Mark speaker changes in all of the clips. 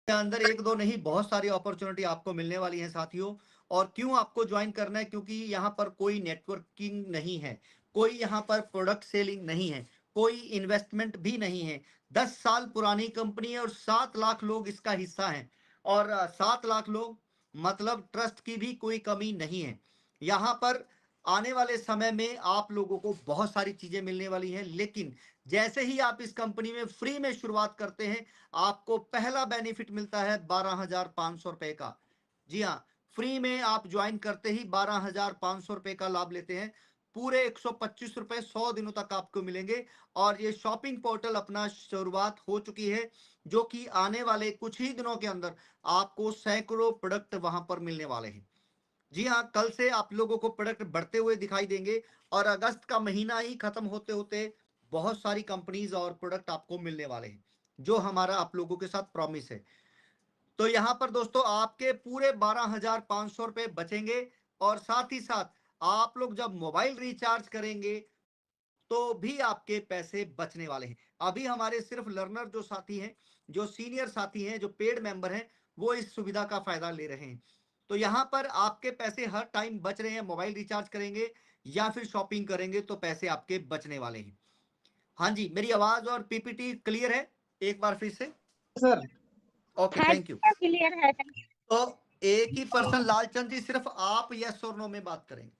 Speaker 1: के अंदर एक दो नहीं, बहुत सारी अपॉर्चुनिटी आपको मिलने वाली है साथियों। और क्यों आपको ज्वाइन करना है? क्योंकि यहाँ पर कोई नेटवर्किंग नहीं है, कोई यहाँ पर प्रोडक्ट सेलिंग नहीं है, कोई इन्वेस्टमेंट भी नहीं है। 10 साल पुरानी कंपनी है और 7 लाख लोग इसका हिस्सा हैं। और 7 लाख लोग मतलब ट्रस्ट की भी कोई कमी नहीं है। यहाँ पर आने वाले समय में आप लोगों को बहुत सारी चीजें मिलने वाली हैं, लेकिन जैसे ही आप इस कंपनी में फ्री में शुरुआत करते हैं, आपको पहला बेनिफिट मिलता है 12,500 रुपए का। जी हाँ, फ्री में आप ज्वाइन करते ही 12,500 रुपए का लाभ लेते हैं। पूरे 125 रुपए 100 दिनों तक आपको मिलेंगे। और ये शॉपिंग पोर्टल अपना शुरुआत हो चुकी है, जो कि आने वाले कुछ ही दिनों के अंदर आपको सैकड़ों प्रोडक्ट वहां पर मिलने वाले हैं। जी हाँ, कल से आप लोगों को प्रोडक्ट बढ़ते हुए दिखाई देंगे। और अगस्त का महीना ही खत्म होते होते बहुत सारी कंपनीज और प्रोडक्ट आपको मिलने वाले हैं, जो हमारा आप लोगों के साथ प्रॉमिस है। तो यहाँ पर दोस्तों आपके पूरे 12,500 रुपए बचेंगे। और साथ ही साथ आप लोग जब मोबाइल रिचार्ज करेंगे तो भी आपके पैसे बचने वाले हैं। अभी हमारे सिर्फ लर्नर जो साथी हैं, जो सीनियर साथी हैं, जो पेड मेंबर हैं, वो इस सुविधा का फायदा ले रहे हैं। तो यहाँ पर आपके पैसे हर टाइम बच रहे हैं। मोबाइल रिचार्ज करेंगे या फिर शॉपिंग करेंगे तो पैसे आपके बचने वाले हैं। हाँ जी, मेरी आवाज और पीपीटी क्लियर है? एक बार फिर से।
Speaker 2: सर।
Speaker 1: ओके,
Speaker 3: हाँ
Speaker 1: थैंक
Speaker 3: जी
Speaker 1: यू।
Speaker 3: सर, क्लियर है।
Speaker 1: तो एक ही पर्सन लालचंद जी, सिर्फ आप यस और नो में बात करेंगे।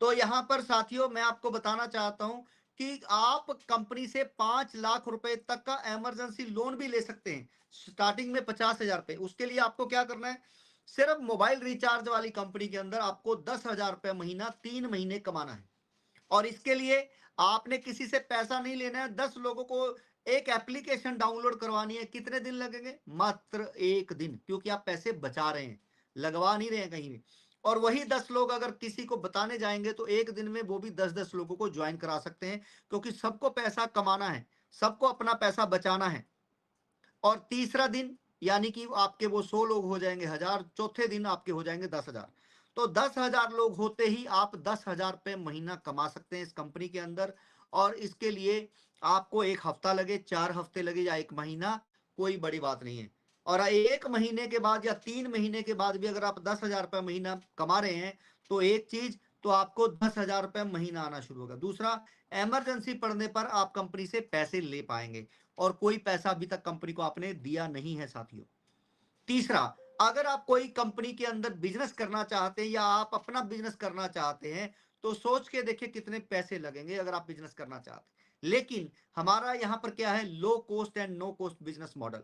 Speaker 1: तो यहाँ पर साथियों मैं आपको बताना चाहता हूं कि आप कंपनी से 5 लाख रुपए तक का इमरजेंसी लोन भी ले सकते हैं, स्टार्टिंग में 50,000 रुपए। उसके लिए आपको क्या करना है? सिर्फ मोबाइल रिचार्ज वाली कंपनी के अंदर आपको 10,000 रुपए महीना 3 महीने कमाना है। और इसके लिए आपने किसी से पैसा नहीं लेना है। 10 लोगों को एक एप्लीकेशन डाउनलोड करवानी है। कितने दिन लगेंगे? मात्र 1 दिन, क्योंकि आप पैसे बचा रहे हैं, लगवा नहीं रहे हैं कहीं भी। और वही 10 लोग अगर किसी को बताने जाएंगे तो एक दिन में वो भी 10-10 लोगों को ज्वाइन करा सकते हैं, क्योंकि सबको पैसा कमाना है, सबको अपना पैसा बचाना है। और तीसरा दिन यानी कि आपके वो 100 लोग हो जाएंगे 1,000, चौथे दिन आपके हो जाएंगे 10,000। तो 10,000 लोग होते ही आप 10,000 रुपये महीना कमा सकते हैं इस कंपनी के अंदर। और इसके लिए आपको 1 हफ्ता लगे, 4 हफ्ते लगे या 1 महीना, कोई बड़ी बात नहीं है। और 1 महीने के बाद या 3 महीने के बाद भी अगर आप 10,000 रुपये महीना कमा रहे हैं तो एक चीज, तो आपको 10,000 रुपये महीना आना शुरू होगा। दूसरा, इमरजेंसी पड़ने पर आप कंपनी से पैसे ले पाएंगे, और कोई पैसा अभी तक कंपनी को आपने दिया नहीं है साथियों। तीसरा, अगर आप कोई कंपनी के अंदर बिजनेस करना चाहते हैं या आप अपना बिजनेस करना चाहते हैं तो सोच के देखिए कितने पैसे लगेंगे अगर आप बिजनेस करना चाहते हैं। लेकिन हमारा यहाँ पर क्या है? Low cost and no cost business model.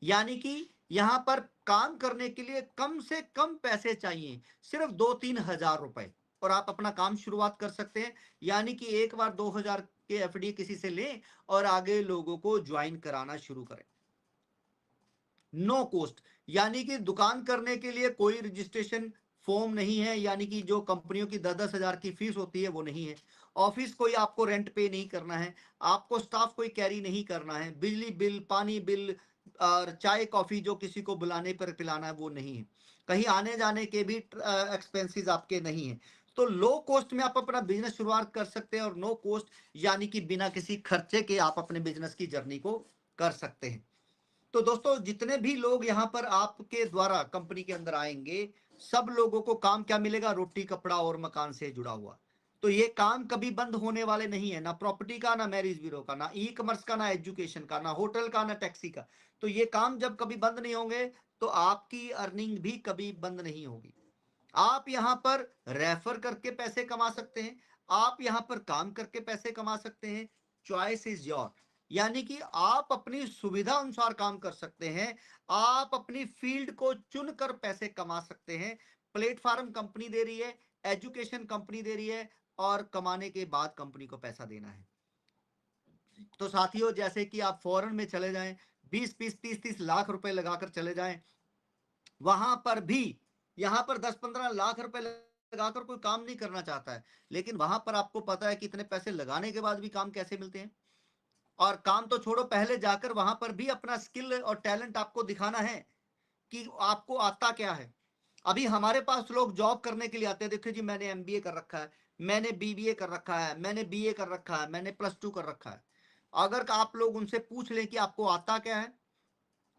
Speaker 1: यानी कि यहाँ पर काम करने के लिए कम से कम पैसे चाहिए, सिर्फ 2-3 हजार रुपए, और आप अपना काम शुरुआत कर सकते हैं। यानी कि एक बार 2,000 के एफडी किसी से लें और आगे लोगों को ज्वाइन कराना शुरू करें। नो कॉस्ट, यानी कि दुकान करने के लिए कोई रजिस्ट्रेशन फॉर्म नहीं है, यानी कि जो कंपनियों की 10-10 हजार की फीस होती है वो नहीं है। ऑफिस कोई आपको रेंट पे नहीं करना है, आपको स्टाफ कोई कैरी नहीं करना है, बिजली बिल, पानी बिल और चाय कॉफी जो किसी को बुलाने पर पिलाना है वो नहीं है। कहीं आने जाने के भी एक्सपेंसेस आपके नहीं है। तो लो कॉस्ट में आप अपना बिजनेस शुरुआत कर सकते हैं, और नो कॉस्ट यानी कि बिना किसी खर्चे के आप अपने बिजनेस की जर्नी को कर सकते हैं। तो दोस्तों जितने भी लोग यहाँ पर आपके द्वारा कंपनी के अंदर आएंगे, सब लोगों को काम क्या मिलेगा? रोटी कपड़ा और मकान से जुड़ा हुआ। तो ये काम कभी बंद होने वाले नहीं है, ना प्रॉपर्टी का, ना मैरिज ब्यूरो का, ना ई कॉमर्स का, ना एजुकेशन का, ना होटल का, ना टैक्सी का। तो ये काम जब कभी बंद नहीं होंगे तो आपकी अर्निंग भी कभी बंद नहीं होगी। आप यहाँ पर रेफर करके पैसे कमा सकते हैं, आप यहाँ पर काम करके पैसे कमा सकते हैं। चॉइस इज योर, यानी कि आप अपनी सुविधा अनुसार काम कर सकते हैं, आप अपनी फील्ड को चुनकर पैसे कमा सकते हैं। प्लेटफॉर्म कंपनी दे रही है, एजुकेशन कंपनी दे रही है, और कमाने के बाद कंपनी को पैसा देना है। तो साथियों जैसे कि आप फॉरेन में चले जाएं, 20-20, 30-30 लाख रुपए लगाकर चले जाएं, वहां पर भी यहां पर 10-15 लाख रुपए लगाकर कोई काम नहीं करना चाहता है, लेकिन वहां पर आपको पता है कि इतने पैसे लगाने के बाद भी काम कैसे मिलते हैं। और काम तो छोड़ो, पहले जाकर वहां पर भी अपना स्किल और टैलेंट आपको दिखाना है कि आपको आता क्या है। अभी हमारे पास लोग जॉब करने के लिए आते हैं, देखिए जी मैंने एमबीए कर रखा है, मैंने बीबीए कर रखा है, मैंने बीए कर रखा है, मैंने +2 कर रखा है। अगर आप लोग उनसे पूछ लें कि आपको आता क्या है,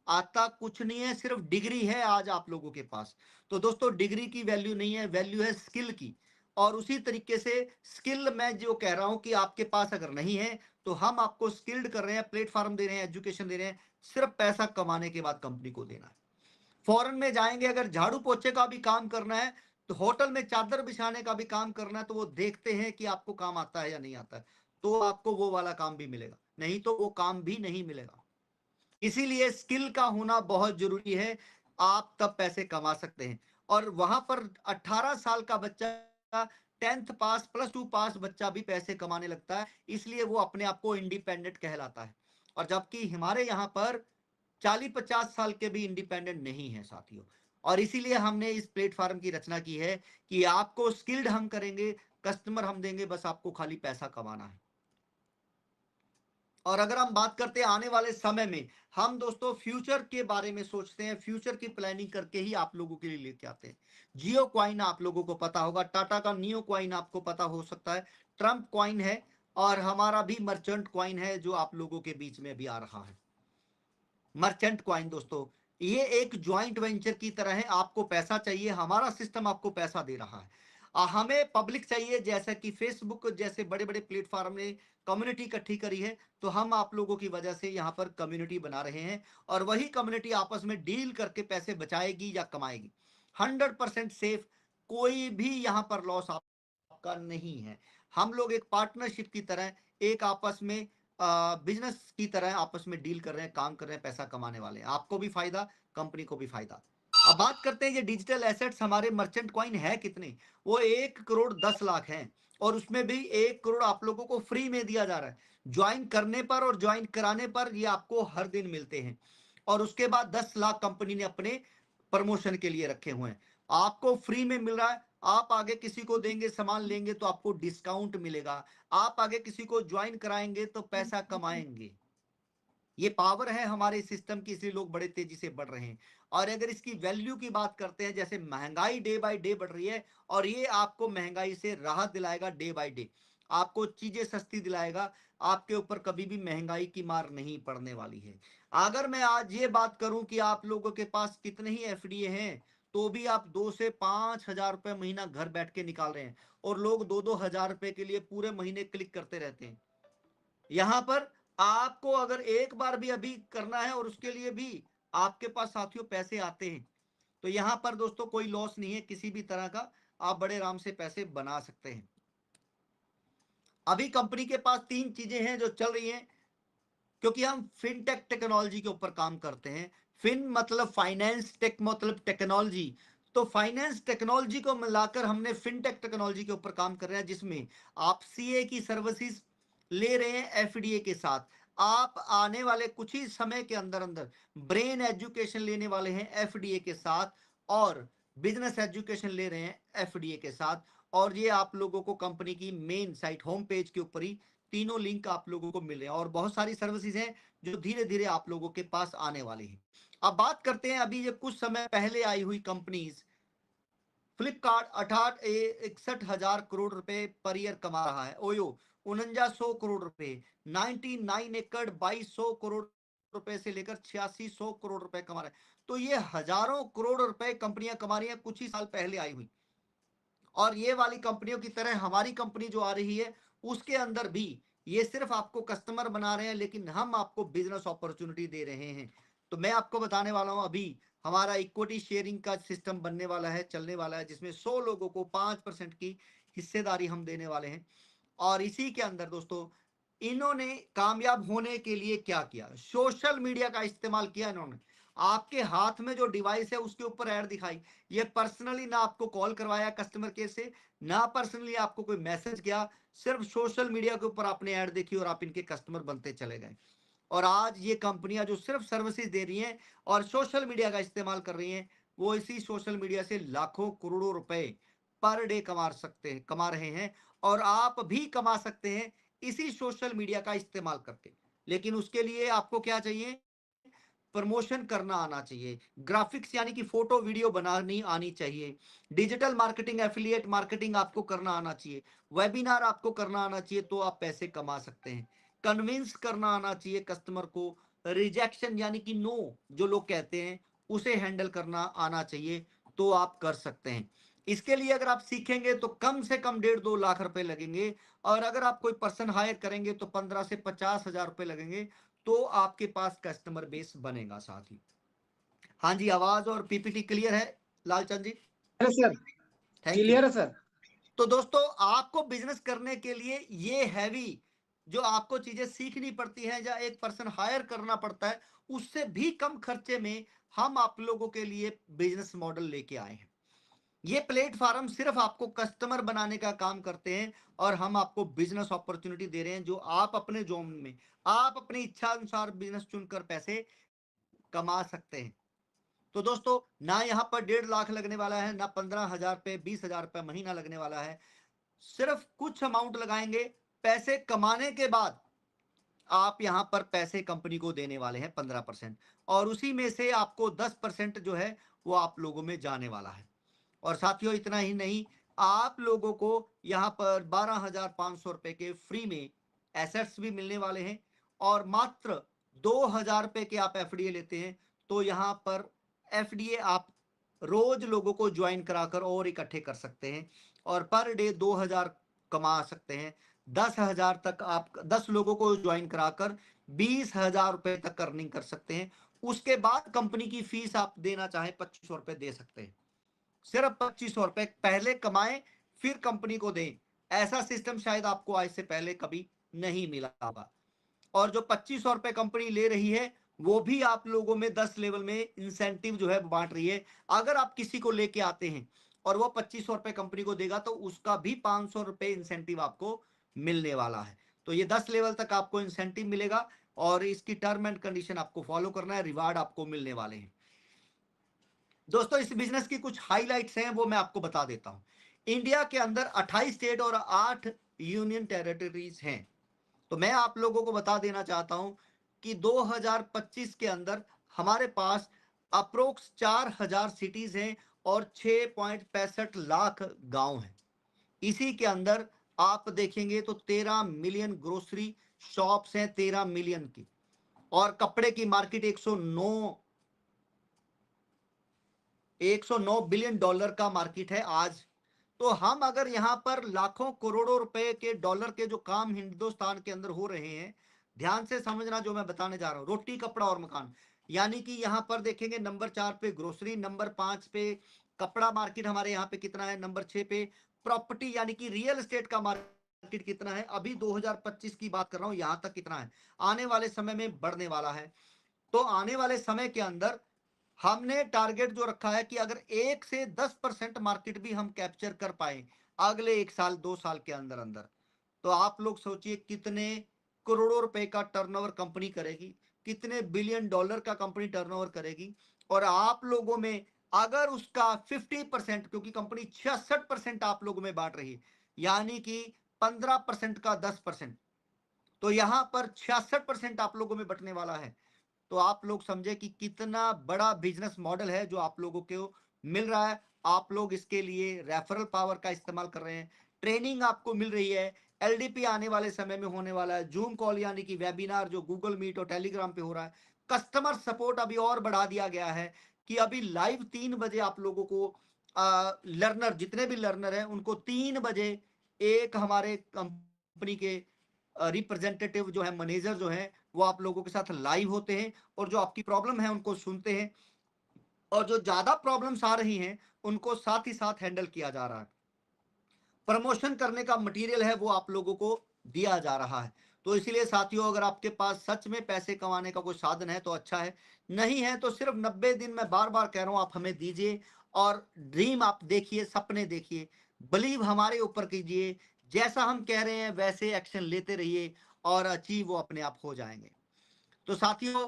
Speaker 1: आता कुछ नहीं है, सिर्फ डिग्री है आज आप लोगों के पास। तो दोस्तों डिग्री की वैल्यू नहीं है, वैल्यू है स्किल की। और उसी तरीके से स्किल मैं जो कह रहा हूं कि आपके पास अगर नहीं है तो हम आपको स्किल्ड कर रहे हैं, प्लेटफॉर्म दे रहे हैं, एजुकेशन दे रहे हैं, सिर्फ पैसा कमाने के बाद कंपनी को देना है। फॉरेन में जाएंगे, अगर झाड़ू पोछे का भी काम करना है, तो होटल में चादर बिछाने का भी काम करना है, तो वो देखते हैं कि आपको काम आता है या नहीं आता है, तो आपको वो वाला काम भी मिलेगा, नहीं तो वो काम भी नहीं मिलेगा। इसीलिए स्किल का होना बहुत जरूरी है, आप तब पैसे कमा सकते हैं। और वहां पर 18 साल का बच्चा, 10th पास, +2 पास बच्चा भी पैसे कमाने लगता है, इसलिए वो अपने आप को इंडिपेंडेंट कहलाता है। और जबकि हमारे यहाँ पर 40-50 साल के भी इंडिपेंडेंट नहीं है साथियों। और इसीलिए हमने इस प्लेटफॉर्म की रचना की है कि आपको स्किल्ड हम करेंगे, कस्टमर हम देंगे, बस आपको खाली पैसा कमाना है। और अगर हम बात करते हैं आने वाले समय में, हम दोस्तों फ्यूचर के बारे में सोचते हैं, फ्यूचर की प्लानिंग करके ही आप लोगों के लिए लेके आते हैं। जियो क्वाइन आप लोगों को पता होगा, टाटा का नियो क्वाइन आपको पता हो सकता है, ट्रम्प क्वाइन है, और हमारा भी मर्चेंट क्वाइन है जो आप लोगों के बीच में भी आ रहा है। मर्चेंट क्वाइन दोस्तों, ये एक ज्वाइंट वेंचर की तरह है। आपको पैसा चाहिए, हमारा सिस्टम आपको पैसा दे रहा है। हमें पब्लिक चाहिए, जैसा कि फेसबुक जैसे बड़े बड़े प्लेटफॉर्म ने कम्युनिटी इकट्ठी करी है, तो हम आप लोगों की वजह से यहाँ पर कम्युनिटी बना रहे हैं, और वही कम्युनिटी आपस में डील करके पैसे बचाएगी या कमाएगी। 100% सेफ, कोई भी यहाँ पर लॉस आपका नहीं है। हम लोग एक पार्टनरशिप की तरह, एक आपस में बिजनेस की तरह आपस में डील कर रहे हैं, काम कर रहे हैं, पैसा कमाने वाले हैं, आपको भी फायदा, कंपनी को भी फायदा। अब बात करते हैं ये डिजिटल एसेट्स हमारे मर्चेंट कॉइन है कितने, वो 1,10,00,000 हैं, और उसमें भी 1 करोड़ आप लोगों को फ्री में दिया जा रहा है, ज्वाइन करने पर और ज्वाइन कराने पर ये आपको हर दिन मिलते हैं। और उसके बाद 10 लाख कंपनी ने अपने प्रमोशन के लिए रखे हुए हैं, आपको फ्री में मिल रहा है। आप आगे किसी को देंगे, सामान लेंगे तो आपको डिस्काउंट मिलेगा, आप आगे किसी को ज्वाइन कराएंगे तो पैसा कमाएंगे। ये पावर है हमारे सिस्टम की, इसलिए लोग बड़े तेजी से बढ़ रहे हैं। और अगर इसकी वैल्यू की बात करते हैं, जैसे महंगाई डे बाय डे बढ़ रही है, और ये आपको महंगाई से राहत दिलाएगा डे बाय डे, आपको चीजें सस्ती दिलाएगा, आपके ऊपर कभी भी महंगाई की मार नहीं पड़ने वाली है। अगर मैं आज ये बात करूं कि आप लोगों के पास कितने ही एफडीए हैं, तो भी आप 2 से 5 हजार रुपए महीना घर बैठ के निकाल रहे हैं, और लोग 2-2 हजार रुपए के लिए पूरे महीने क्लिक करते रहते हैं। यहां पर आपको अगर एक बार भी अभी करना है, और उसके लिए भी आपके पास साथियों पैसे आते हैं, तो यहां पर दोस्तों कोई लॉस नहीं है किसी भी तरह का, आप बड़े आराम से पैसे बना सकते हैं। अभी कंपनी के पास 3 चीजें हैं जो चल रही हैं, क्योंकि हम फिनटेक टेक्नोलॉजी के ऊपर काम करते हैं। फिन मतलब फाइनेंस, टेक मतलब टेक्नोलॉजी, तो फाइनेंस टेक्नोलॉजी को मिलाकर हमने फिनटेक टेक्नोलॉजी के ऊपर काम कर रहे हैं, जिसमें आप सीए की सर्विसेज ले रहे हैं एफडीए के साथ। आप आने वाले कुछ ही समय के अंदर अंदर ब्रेन एजुकेशन लेने वाले हैं एफडीए के साथ, और बिजनेस एजुकेशन ले रहे हैं एफडीए के साथ। और ये आप लोगों को कंपनी की मेन साइट होम पेज के ऊपर ही तीनों लिंक आप लोगों को मिल रहे हैं, और बहुत सारी सर्विसेज हैं जो धीरे धीरे आप लोगों के पास आने वाली हैं। अब बात करते हैं अभी ये कुछ समय पहले आई हुई कंपनीज। फ्लिपकार्ट 61,000 करोड़ रुपए पर ईयर कमा रहा है, ओयो 4900 करोड़ रुपए, 99 एकड़ 2200 करोड़ रुपए से लेकर 8600 करोड़ रुपए कमा रहा है। तो ये हजारों करोड़ रुपए कंपनियां कमा रही हैं कुछ ही साल पहले आई हुई। और ये वाली कंपनियों की तरह हमारी कंपनी जो आ रही है, उसके अंदर भी ये सिर्फ आपको कस्टमर बना रहे हैं, लेकिन हम आपको बिजनेस अपॉर्चुनिटी दे रहे हैं। तो मैं आपको बताने वाला हूं, अभी हमारा इक्विटी शेयरिंग का सिस्टम बनने वाला है, चलने वाला है, जिसमें 100 लोगों को 5% की हिस्सेदारी हम देने वाले हैं। और इसी के अंदर दोस्तों, इन्होंने कामयाब होने के लिए क्या किया, सोशल मीडिया का इस्तेमाल किया इन्होंने। आपके हाथ में जो डिवाइस है उसके ऊपर ऐड दिखाई, ये पर्सनली ना आपको कॉल करवाया कस्टमर केयर से, ना पर्सनली आपको कोई मैसेज किया, सिर्फ सोशल मीडिया के ऊपर आपने ऐड देखी और आप इनके कस्टमर बनते चले गए। और आज ये कंपनियां जो सिर्फ सर्विसेज दे रही हैं और सोशल मीडिया का इस्तेमाल कर रही हैं, वो इसी सोशल मीडिया से लाखों करोड़ों रुपए पर डे कमा रहे हैं, और आप भी कमा सकते हैं इसी सोशल मीडिया का इस्तेमाल करके। लेकिन उसके लिए आपको क्या चाहिए, प्रमोशन करना आना चाहिए, ग्राफिक्स यानी कि फोटो वीडियो बनानी आनी चाहिए, डिजिटल मार्केटिंग, एफिलिएट मार्केटिंग आपको करना आना चाहिए, वेबिनार आपको करना आना चाहिए, तो आप पैसे कमा सकते हैं। कन्विंस करना आना चाहिए कस्टमर को, रिजेक्शन यानी कि नो जो लोग कहते हैं उसे हैंडल करना आना चाहिए, तो आप कर सकते हैं। इसके लिए अगर आप सीखेंगे तो कम से कम 1.5-2 लाख रुपए लगेंगे, और अगर आप कोई पर्सन हायर करेंगे तो 15 से 50,000 रुपए लगेंगे, तो आपके पास कस्टमर बेस बनेगा साथ ही। हाँ जी, आवाज और पीपीटी क्लियर है Lalchand ji?
Speaker 2: Sir
Speaker 1: thank you.
Speaker 2: Clear है सर।
Speaker 1: तो दोस्तों, आपको बिजनेस करने के लिए ये हैवी जो आपको चीजें सीखनी पड़ती हैं या एक पर्सन हायर करना पड़ता है, उससे भी कम खर्चे में हम आप लोगों के लिए बिजनेस मॉडल लेके आए हैं। ये प्लेटफॉर्म सिर्फ आपको कस्टमर बनाने का काम करते हैं, और हम आपको बिजनेस अपॉर्चुनिटी दे रहे हैं जो आप अपने जोन में, आप अपनी इच्छा अनुसार बिजनेस चुनकर पैसे कमा सकते हैं। तो दोस्तों, ना यहाँ पर 1.5 लाख लगने वाला है, ना 15,000 रुपए 20,000 रुपए महीना लगने वाला है। सिर्फ कुछ अमाउंट लगाएंगे, पैसे कमाने के बाद आप यहां पर पैसे कंपनी को देने वाले हैं 15%, और उसी में से आपको 10% जो है वो आप लोगों में जाने वाला है। और साथियों, इतना ही नहीं, आप लोगों को यहां पर 12,500 रुपए के फ्री में एसेट्स भी मिलने वाले हैं, और मात्र 2,000 रुपए के आप एफडीए लेते हैं तो यहां पर एफडीए आप रोज लोगों को ज्वाइन कराकर और इकट्ठे कर सकते हैं, और पर डे 2,000 कमा सकते हैं। 10,000 तक आप 10 लोगों को ज्वाइन कराकर 20,000 रुपए तक अर्निंग कर सकते हैं। उसके बाद कंपनी की फीस आप देना चाहें 2,500 रुपए दे सकते हैं। सिर्फ 2,500 रुपए पहले कमाएं, फिर कंपनी को दें। ऐसा सिस्टम शायद आपको आज से पहले कभी नहीं मिला होगा। और जो 2,500 रुपए कंपनी ले रही है, वो भी आप लोगों में 10 लेवल में इंसेंटिव जो है बांट रही है। अगर आप किसी को लेके आते हैं और वो 2,500 रुपए कंपनी को देगा, तो उसका भी 500 रुपए इंसेंटिव आपको मिलने वाला है। तो ये 10 लेवल तक आपको इंसेंटिव मिलेगा, और इसकी टर्म एंड कंडीशन आपको फॉलो करना है, रिवार्ड आपको मिलने वाले हैं। दोस्तों, इस बिजनेस की कुछ हाइलाइट्स हैं, वो मैं आपको बता देता हूं। इंडिया के अंदर 28 स्टेट और 8 यूनियन टेरिटरीज हैं। तो मैं आप लोगों को बता देना चाहता हूं कि 2025 के अंदर हमारे पास अप्रोक्स 4,000 सिटीज हैं और 6.65 लाख गांव हैं। इसी के अंदर आप देखेंगे तो 13 मिलियन ग्रोसरी शॉप्स हैं, 13 मिलियन की, और कपड़े की मार्केट 109 बिलियन डॉलर का मार्केट है आज। तो हम अगर यहां पर लाखों करोड़ों रुपए के डॉलर के जो काम हिंदुस्तान के अंदर हो रहे हैं, ध्यान से समझना जो मैं बताने जा रहा हूं। रोटी कपड़ा और मकान, यानी कि यहां पर देखेंगे नंबर 4 पे ग्रोसरी, नंबर 5 पे कपड़ा मार्केट हमारे यहाँ पे कितना है, नंबर 6 पे प्रॉपर्टी यानी कि रियल एस्टेट का मार्केट कितना है। अभी 2025 की बात कर रहा हूं, यहां तक कितना है, आने वाले समय में बढ़ने वाला है। तो आने वाले समय के अंदर हमने टारगेट जो रखा है कि अगर 1 से 10% मार्केट भी हम कैप्चर कर पाए अगले 1 साल 2 साल के अंदर अंदर, तो आप लोग सोचिए कितने करोड़ों रुपए का टर्नओवर कंपनी करेगी, कितने बिलियन डॉलर का कंपनी टर्नओवर करेगी। और आप लोगों में अगर उसका 50%, क्योंकि कंपनी 66% आप लोगों में बांट रही है, यानी कि 15% का 10%, तो यहां पर 66% आप लोगों में बटने वाला है। तो आप लोग समझे कि कितना बड़ा बिजनेस मॉडल है जो आप लोगों को मिल रहा है। आप लोग इसके लिए रेफरल पावर का इस्तेमाल कर रहे हैं, ट्रेनिंग आपको मिल रही है, एलडीपी आने वाले समय में होने वाला है, जूम कॉल यानी कि वेबिनार जो गूगल मीट और टेलीग्राम पे हो रहा है, कस्टमर सपोर्ट अभी और बढ़ा दिया गया है कि अभी लाइव 3 बजे आप लोगों को लर्नर, जितने भी लर्नर हैं उनको 3 बजे एक हमारे कंपनी के रिप्रेजेंटेटिव जो है, मैनेजर जो है, वो आप लोगों के साथ लाइव होते हैं और जो आपकी प्रॉब्लम है उनको सुनते हैं, और जो ज्यादा प्रॉब्लम्स आ रही हैं उनको साथ ही साथ हैंडल किया जा रहा है। प्रमोशन करने का मटेरियल है वो आप लोगों को दिया जा रहा है। तो इसलिए साथियों, अगर आपके पास सच में पैसे कमाने का कोई साधन है तो अच्छा है, नहीं है तो सिर्फ 90 दिन, मैं बार बार कह रहा हूं, आप हमें दीजिए और ड्रीम आप देखिए, सपने देखिए, बिलीव हमारे ऊपर कीजिए, जैसा हम कह रहे हैं वैसे एक्शन लेते रहिए और अचीव वो अपने आप हो जाएंगे। तो साथियों,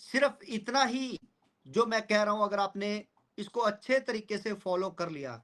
Speaker 1: सिर्फ इतना ही जो मैं कह रहा हूं, अगर आपने इसको अच्छे तरीके से फॉलो कर लिया